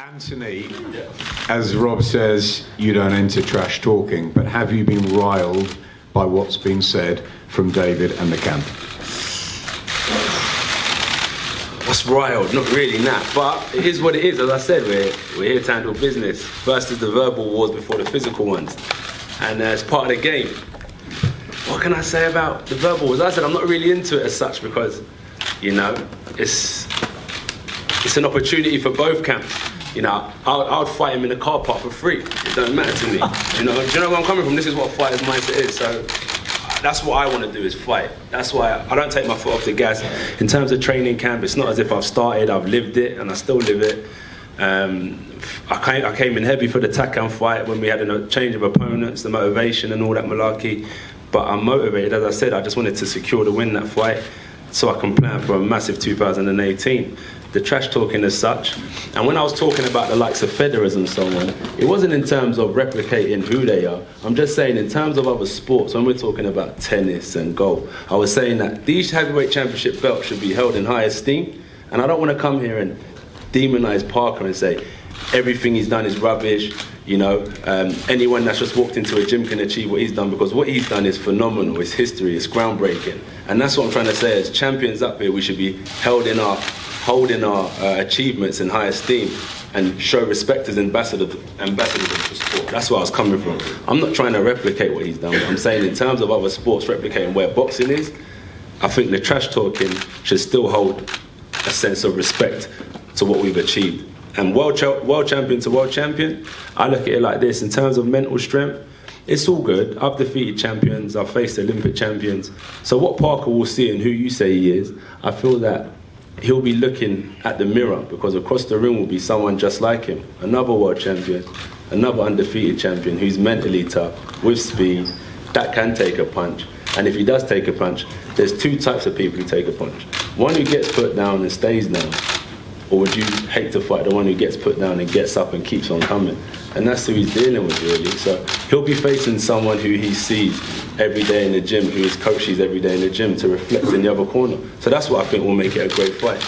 Anthony, as Rob says, you don't enter trash talking, but have you been riled by what's been said from David and the camp? What's riled? Not really, but it is what it is. As I said, we're here to handle business. First is the verbal wars before the physical ones, and it's part of the game. What can I say about the verbal wars? As I said, I'm not really into it as such because, you know, it's an opportunity for both camps. You know, I'd fight him in the car park for free. It doesn't matter to me. You know, do you know where I'm coming from? This is what a fighter's mindset is. So that's what I want to do, is fight. That's why I don't take my foot off the gas. In terms of training camp, it's not as if I've started, I've lived it, and I still live it. I came in heavy for the Takan fight when we had a change of opponents, the motivation and all that malarkey. But I'm motivated, as I said, I just wanted to secure the win that fight so I can plan for a massive 2018. The trash talking as such, and when I was talking about the likes of Federers and so on, it wasn't in terms of replicating who they are. I'm just saying in terms of other sports, when we're talking about tennis and golf, I was saying that these heavyweight championship belts should be held in high esteem, and I don't want to come here and demonize Parker and say everything he's done is rubbish. You know, anyone that's just walked into a gym can achieve what he's done, because what he's done is phenomenal. It's history, it's groundbreaking, and that's what I'm trying to say. As champions up here, we should be holding our achievements in high esteem and show respect as ambassadors of the sport. That's where I was coming from. I'm not trying to replicate what he's done. I'm saying in terms of other sports replicating where boxing is, I think the trash talking should still hold a sense of respect to what we've achieved. And world champion to world champion, I look at it like this. In terms of mental strength, it's all good. I've defeated champions, I've faced Olympic champions. So what Parker will see and who you say he is, I feel that he'll be looking at the mirror, because across the ring will be someone just like him. Another world champion, another undefeated champion who's mentally tough, with speed, that can take a punch. And if he does take a punch, there's two types of people who take a punch. One who gets put down and stays down, or would you hate to fight the one who gets put down and gets up and keeps on coming? And that's who he's dealing with, really. So he'll be facing someone who he sees every day in the gym, who his coach sees every day in the gym, to reflect in the other corner. So that's what I think will make it a great fight.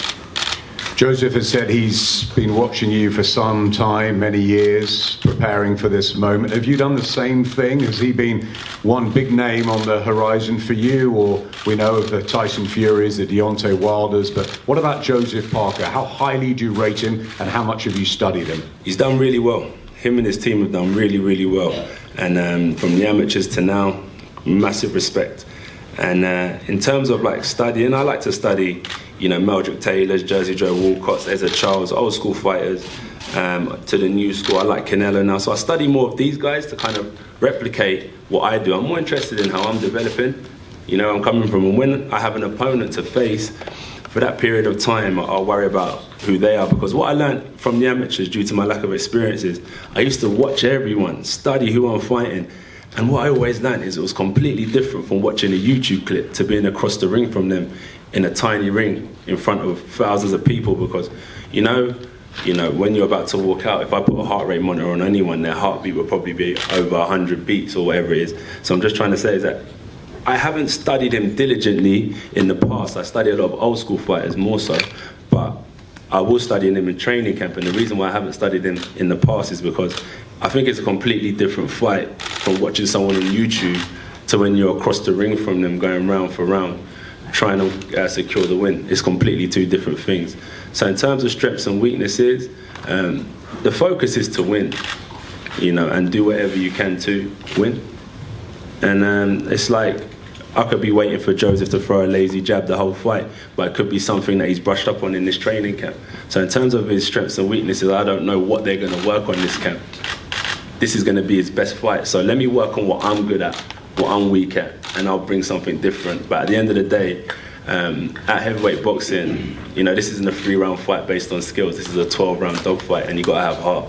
Joseph has said he's been watching you for some time, many years, preparing for this moment. Have you done the same thing? Has he been one big name on the horizon for you? Or we know of the Tyson Furies, the Deontay Wilders, but what about Joseph Parker? How highly do you rate him, and how much have you studied him? He's done really well. Him and his team have done really, really well. And from the amateurs to now, massive respect. And in terms of like studying, I like to study, you know, Meldrick Taylor's, Jersey Joe Walcott's, Ezra Charles, old school fighters, to the new school. I like Canelo now. So I study more of these guys to kind of replicate what I do. I'm more interested in how I'm developing. You know, I'm coming from, and when I have an opponent to face, for that period of time, I'll worry about who they are, because what I learned from the amateurs, due to my lack of experience, is I used to watch everyone, study who I'm fighting, and what I always learned is it was completely different from watching a YouTube clip to being across the ring from them in a tiny ring in front of thousands of people. Because, you know, when you're about to walk out, if I put a heart rate monitor on anyone, their heartbeat will probably be over 100 beats or whatever it is. So I'm just trying to say is that I haven't studied him diligently in the past. I study a lot of old school fighters more so, but I will study him in training camp. And the reason why I haven't studied him in the past is because I think it's a completely different fight from watching someone on YouTube to when you're across the ring from them, going round for round, trying to secure the win. It's completely two different things. So in terms of strengths and weaknesses, the focus is to win, you know, and do whatever you can to win. And it's like, I could be waiting for Joseph to throw a lazy jab the whole fight, but it could be something that he's brushed up on in this training camp. So in terms of his strengths and weaknesses, I don't know what they're going to work on this camp. This is going to be his best fight, so let me work on what I'm good at, what I'm weak at, and I'll bring something different. But at the end of the day, at heavyweight boxing, you know, this isn't a 3-round fight based on skills. This is a 12-round dogfight, and you've got to have heart.